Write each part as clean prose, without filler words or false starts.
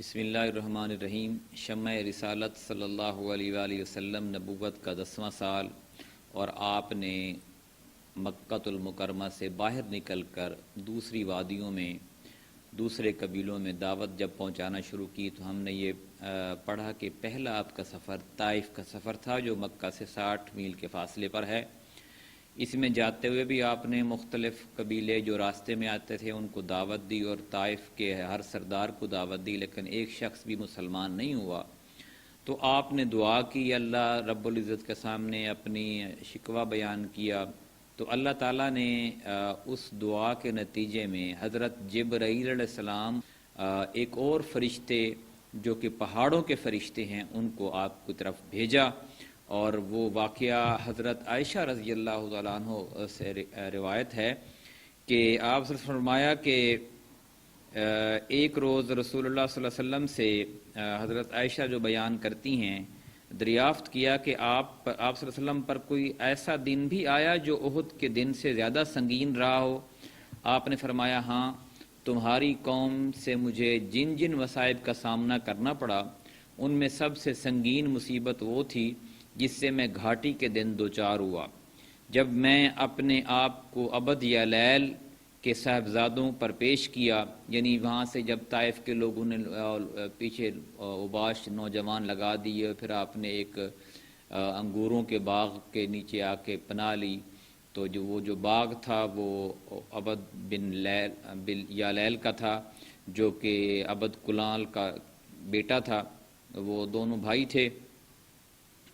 بسم اللہ الرحمن الرحیم۔ شمع رسالت صلی اللہ علیہ وآلہ وسلم نبوت کا 10واں سال، اور آپ نے مکۃ المکرمہ سے باہر نکل کر دوسری وادیوں میں دوسرے قبیلوں میں دعوت جب پہنچانا شروع کی تو ہم نے یہ پڑھا کہ پہلا آپ کا سفر طائف کا سفر تھا، جو مکہ سے 60 میل کے فاصلے پر ہے۔ اس میں جاتے ہوئے بھی آپ نے مختلف قبیلے جو راستے میں آتے تھے ان کو دعوت دی، اور طائف کے ہر سردار کو دعوت دی، لیکن ایک شخص بھی مسلمان نہیں ہوا۔ تو آپ نے دعا کی، اللہ رب العزت کے سامنے اپنی شکوہ بیان کیا، تو اللہ تعالیٰ نے اس دعا کے نتیجے میں حضرت جبرائیل علیہ السلام ایک اور فرشتے جو کہ پہاڑوں کے فرشتے ہیں ان کو آپ کی طرف بھیجا، اور وہ واقعہ حضرت عائشہ رضی اللہ تعالیٰ عنہ سے روایت ہے کہ آپ نے فرمایا کہ ایک روز رسول اللہ صلی اللہ علیہ وسلم سے حضرت عائشہ جو بیان کرتی ہیں دریافت کیا کہ آپ صلی اللہ علیہ وسلم پر کوئی ایسا دن بھی آیا جو احد کے دن سے زیادہ سنگین رہا ہو؟ آپ نے فرمایا ہاں، تمہاری قوم سے مجھے جن جن مصائب کا سامنا کرنا پڑا ان میں سب سے سنگین مصیبت وہ تھی جس سے میں گھاٹی کے دن دوچار ہوا، جب میں اپنے آپ کو عبد یا لیل کے صاحبزادوں پر پیش کیا، یعنی وہاں سے جب طائف کے لوگوں نے پیچھے اوباش نوجوان لگا دیے، پھر آپ نے ایک انگوروں کے باغ کے نیچے آ کے پناہ لی، تو جو باغ تھا وہ عبد بن یالیل کا تھا، جو کہ عبد کلال کا بیٹا تھا، وہ دونوں بھائی تھے،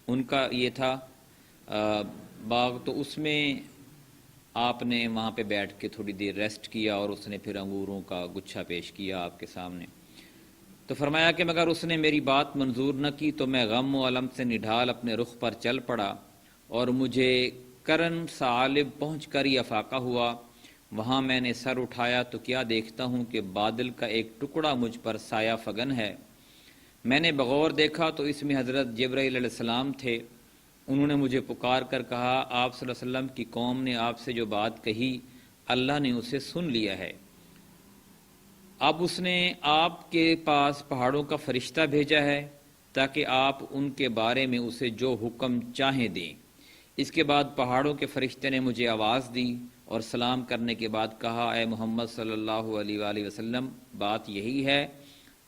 ان کا یہ تھا باغ۔ تو اس میں آپ نے وہاں پہ بیٹھ کے تھوڑی دیر ریسٹ کیا، اور اس نے پھر انگوروں کا گچھا پیش کیا آپ کے سامنے۔ تو فرمایا کہ مگر اس نے میری بات منظور نہ کی تو میں غم و الم سے نڈھال اپنے رخ پر چل پڑا، اور مجھے کرن ثعالب پہنچ کر ہی افاقہ ہوا۔ وہاں میں نے سر اٹھایا تو کیا دیکھتا ہوں کہ بادل کا ایک ٹکڑا مجھ پر سایہ فگن ہے۔ میں نے بغور دیکھا تو اس میں حضرت جبرائیل علیہ السلام تھے۔ انہوں نے مجھے پکار کر کہا، آپ صلی اللہ علیہ وسلم کی قوم نے آپ سے جو بات کہی اللہ نے اسے سن لیا ہے، اب اس نے آپ کے پاس پہاڑوں کا فرشتہ بھیجا ہے تاکہ آپ ان کے بارے میں اسے جو حکم چاہیں دیں۔ اس کے بعد پہاڑوں کے فرشتے نے مجھے آواز دی اور سلام کرنے کے بعد کہا، اے محمد صلی اللہ علیہ وآلہ وسلم، بات یہی ہے،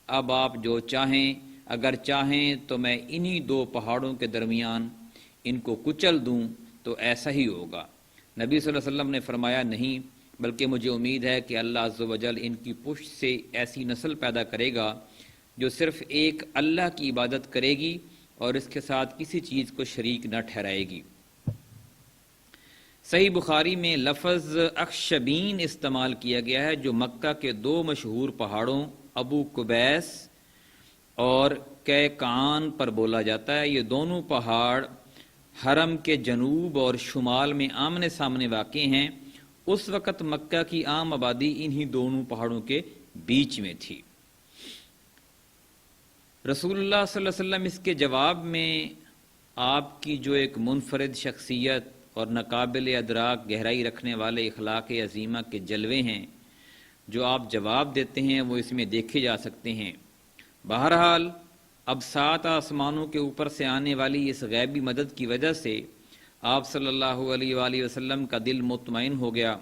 اب آپ جو چاہیں، اگر چاہیں تو میں انہی دو پہاڑوں کے درمیان ان کو کچل دوں تو ایسا ہی ہوگا۔ نبی صلی اللہ علیہ وسلم نے فرمایا نہیں، بلکہ مجھے امید ہے کہ اللہ عز و جل ان کی پشت سے ایسی نسل پیدا کرے گا جو صرف ایک اللہ کی عبادت کرے گی اور اس کے ساتھ کسی چیز کو شریک نہ ٹھہرائے گی۔ صحیح بخاری میں لفظ اخشبین استعمال کیا گیا ہے، جو مکہ کے دو مشہور پہاڑوں ابو قبیس اور کیکان پر بولا جاتا ہے۔ یہ دونوں پہاڑ حرم کے جنوب اور شمال میں آمنے سامنے واقع ہیں۔ اس وقت مکہ کی عام آبادی انہی دونوں پہاڑوں کے بیچ میں تھی۔ رسول اللہ صلی اللہ علیہ وسلم اس کے جواب میں آپ کی جو ایک منفرد شخصیت اور ناقابل ادراک گہرائی رکھنے والے اخلاق عظیمہ کے جلوے ہیں جو آپ جواب دیتے ہیں وہ اس میں دیکھے جا سکتے ہیں۔ بہرحال اب 7 آسمانوں کے اوپر سے آنے والی اس غیبی مدد کی وجہ سے آپ صلی اللہ علیہ وآلہ وسلم کا دل مطمئن ہو گیا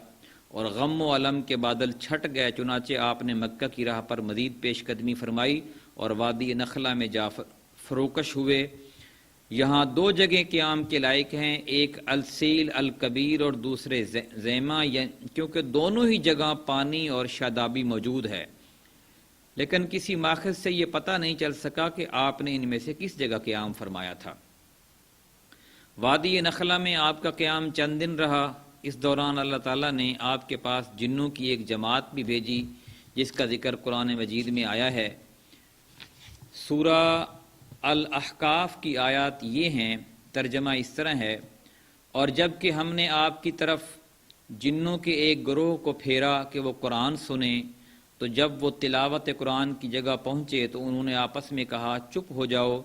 اور غم و الم کے بادل چھٹ گئے، چنانچہ آپ نے مکہ کی راہ پر مزید پیش قدمی فرمائی اور وادی نخلا میں جا فروکش ہوئے۔ یہاں 2 جگہیں قیام کے لائق ہیں، ایک السیل الکبیر اور دوسرے زیمہ، کیونکہ دونوں ہی جگہ پانی اور شادابی موجود ہے، لیکن کسی ماخذ سے یہ پتہ نہیں چل سکا کہ آپ نے ان میں سے کس جگہ قیام فرمایا تھا۔ وادی نخلا میں آپ کا قیام چند دن رہا۔ اس دوران اللہ تعالیٰ نے آپ کے پاس جنوں کی ایک جماعت بھی بھیجی جس کا ذکر قرآن مجید میں آیا ہے۔ سورہ الاحقاف کی آیات یہ ہیں، ترجمہ اس طرح ہے، اور جب کہ ہم نے آپ کی طرف جنوں کے ایک گروہ کو پھیرا کہ وہ قرآن سنیں، تو جب وہ تلاوت قرآن کی جگہ پہنچے تو انہوں نے آپس میں کہا چپ ہو جاؤ،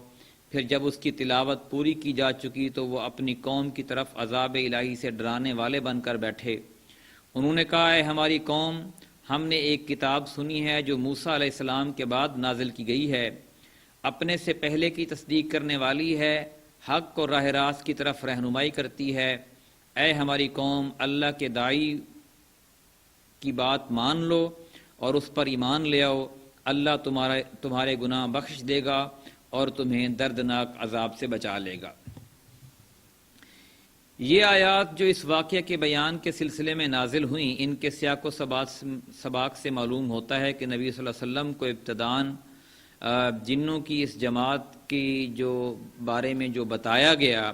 پھر جب اس کی تلاوت پوری کی جا چکی تو وہ اپنی قوم کی طرف عذاب الہی سے ڈرانے والے بن کر بیٹھے۔ انہوں نے کہا، اے ہماری قوم، ہم نے ایک کتاب سنی ہے جو موسیٰ علیہ السلام کے بعد نازل کی گئی ہے، اپنے سے پہلے کی تصدیق کرنے والی ہے، حق اور راہ راست کی طرف رہنمائی کرتی ہے۔ اے ہماری قوم، اللہ کے داعی کی بات مان لو اور اس پر ایمان لے آؤ، اللہ تمہارے گناہ بخش دے گا اور تمہیں دردناک عذاب سے بچا لے گا۔ یہ آیات جو اس واقعہ کے بیان کے سلسلے میں نازل ہوئیں، ان کے سیاق و سباق سے معلوم ہوتا ہے کہ نبی صلی اللہ علیہ وسلم کو ابتداً جنوں کی اس جماعت کی جو بارے میں جو بتایا گیا،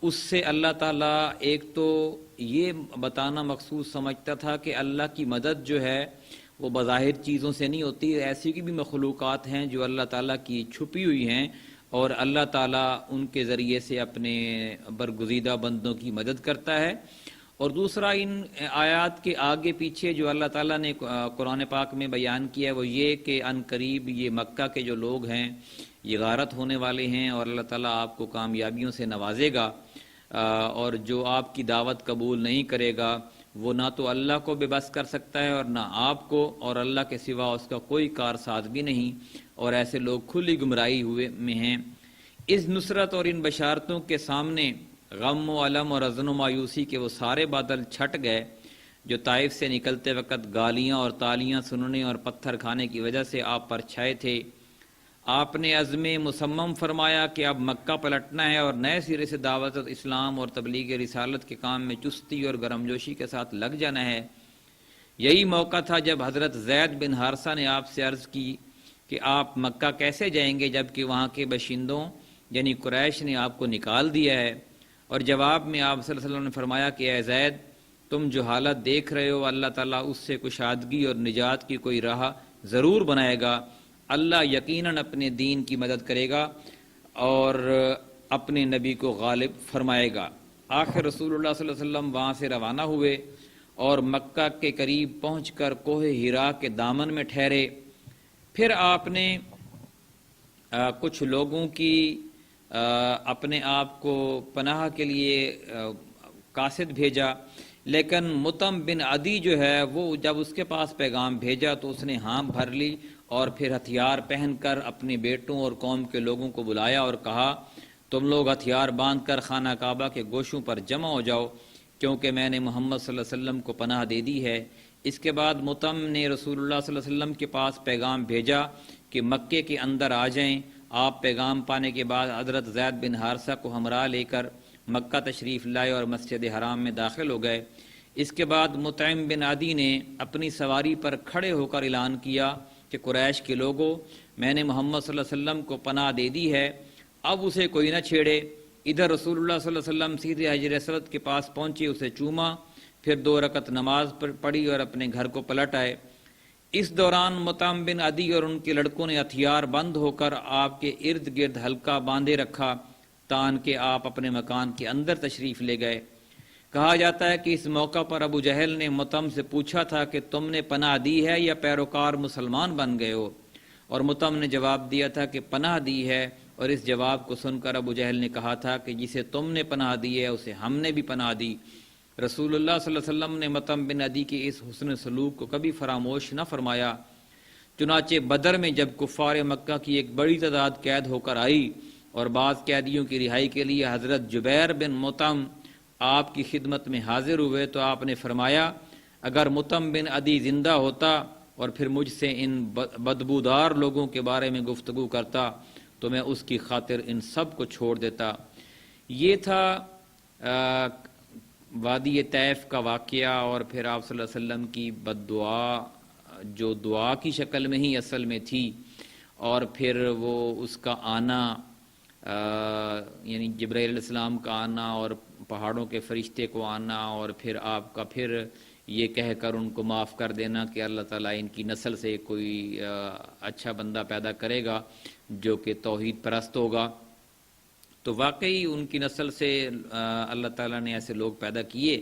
اس سے اللہ تعالیٰ ایک تو یہ بتانا مقصود سمجھتا تھا کہ اللہ کی مدد جو ہے وہ بظاہر چیزوں سے نہیں ہوتی، ایسی کی بھی مخلوقات ہیں جو اللہ تعالیٰ کی چھپی ہوئی ہیں اور اللہ تعالیٰ ان کے ذریعے سے اپنے برگزیدہ بندوں کی مدد کرتا ہے۔ اور دوسرا، ان آیات کے آگے پیچھے جو اللہ تعالیٰ نے قرآن پاک میں بیان کیا ہے وہ یہ کہ ان قریب یہ مکہ کے جو لوگ ہیں یہ غارت ہونے والے ہیں اور اللہ تعالیٰ آپ کو کامیابیوں سے نوازے گا، اور جو آپ کی دعوت قبول نہیں کرے گا وہ نہ تو اللہ کو بے بس کر سکتا ہے اور نہ آپ کو، اور اللہ کے سوا اس کا کوئی کارساز بھی نہیں، اور ایسے لوگ کھلی گمراہی ہوئے میں ہیں۔ اس نصرت اور ان بشارتوں کے سامنے غم و علم اور حزن و مایوسی کے وہ سارے بادل چھٹ گئے جو طائف سے نکلتے وقت گالیاں اور تالیاں سننے اور پتھر کھانے کی وجہ سے آپ پر چھائے تھے۔ آپ نے عزم مصمم فرمایا کہ اب مکہ پلٹنا ہے اور نئے سرے سے دعوت اسلام اور تبلیغ رسالت کے کام میں چستی اور گرمجوشی کے ساتھ لگ جانا ہے۔ یہی موقع تھا جب حضرت زید بن حارثہ نے آپ سے عرض کی کہ آپ مکہ کیسے جائیں گے جبکہ وہاں کے باشندوں یعنی قریش نے آپ کو نکال دیا ہے، اور جواب میں آپ صلی اللہ علیہ وسلم نے فرمایا کہ اے زید، تم جو حالت دیکھ رہے ہو اللہ تعالیٰ اس سے کشادگی اور نجات کی کوئی راہ ضرور بنائے گا۔ اللہ یقیناً اپنے دین کی مدد کرے گا اور اپنے نبی کو غالب فرمائے گا۔ آخر رسول اللہ صلی اللہ علیہ وسلم وہاں سے روانہ ہوئے اور مکہ کے قریب پہنچ کر کوہ ہیرا کے دامن میں ٹھہرے۔ پھر آپ نے کچھ لوگوں کی اپنے آپ کو پناہ کے لیے قاصد بھیجا، لیکن مطعم بن عدی جو ہے وہ جب اس کے پاس پیغام بھیجا تو اس نے ہاں بھر لی اور پھر ہتھیار پہن کر اپنے بیٹوں اور قوم کے لوگوں کو بلایا اور کہا، تم لوگ ہتھیار باندھ کر خانہ کعبہ کے گوشوں پر جمع ہو جاؤ کیونکہ میں نے محمد صلی اللہ علیہ وسلم کو پناہ دے دی ہے۔ اس کے بعد مطعم نے رسول اللہ صلی اللہ علیہ وسلم کے پاس پیغام بھیجا کہ مکے کے اندر آ جائیں۔ آپ پیغام پانے کے بعد حضرت زید بن حارثہ کو ہمراہ لے کر مکہ تشریف لائے اور مسجد حرام میں داخل ہو گئے۔ اس کے بعد مطعم بن عدی نے اپنی سواری پر کھڑے ہو کر اعلان کیا کہ قریش کے لوگوں، میں نے محمد صلی اللہ علیہ وسلم کو پناہ دے دی ہے، اب اسے کوئی نہ چھیڑے۔ ادھر رسول اللہ صلی اللہ علیہ وسلم سیدھے حجر اسود کے پاس پہنچے، اسے چوما، پھر 2 رکعت نماز پڑھی اور اپنے گھر کو پلٹ آئے۔ اس دوران مطعم بن عدی اور ان کے لڑکوں نے ہتھیار بند ہو کر آپ کے ارد گرد حلقہ باندھے رکھا تان کہ آپ اپنے مکان کے اندر تشریف لے گئے۔ کہا جاتا ہے کہ اس موقع پر ابو جہل نے مطعم سے پوچھا تھا کہ تم نے پناہ دی ہے یا پیروکار مسلمان بن گئے ہو، اور مطعم نے جواب دیا تھا کہ پناہ دی ہے، اور اس جواب کو سن کر ابو جہل نے کہا تھا کہ جسے تم نے پناہ دی ہے اسے ہم نے بھی پناہ دی۔ رسول اللہ صلی اللہ علیہ وسلم نے مطعم بن عدی کے اس حسن سلوک کو کبھی فراموش نہ فرمایا۔ چنانچہ بدر میں جب کفار مکہ کی ایک بڑی تعداد قید ہو کر آئی اور بعض قیدیوں کی رہائی کے لیے حضرت جبیر بن مطعم آپ کی خدمت میں حاضر ہوئے تو آپ نے فرمایا، اگر مطعم بن عدی زندہ ہوتا اور پھر مجھ سے ان بدبودار لوگوں کے بارے میں گفتگو کرتا تو میں اس کی خاطر ان سب کو چھوڑ دیتا۔ یہ تھا وادی طیف کا واقعہ، اور پھر آپ صلی اللہ علیہ وسلم کی بد دعا جو دعا کی شکل میں ہی اصل میں تھی، اور پھر وہ اس کا آنا یعنی جبرائیل علیہ السلام کا آنا اور پہاڑوں کے فرشتے کو آنا، اور پھر آپ کا پھر یہ کہہ کر ان کو معاف کر دینا کہ اللہ تعالیٰ ان کی نسل سے کوئی اچھا بندہ پیدا کرے گا جو کہ توحید پرست ہوگا۔ تو واقعی ان کی نسل سے اللہ تعالیٰ نے ایسے لوگ پیدا کیے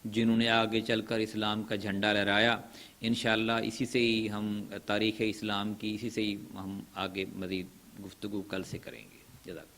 جنہوں نے آگے چل کر اسلام کا جھنڈا لہرایا۔ انشاءاللہ اسی سے ہی ہم تاریخ اسلام کی اسی سے ہی ہم آگے مزید گفتگو کل سے کریں گے۔ جزاک اللہ۔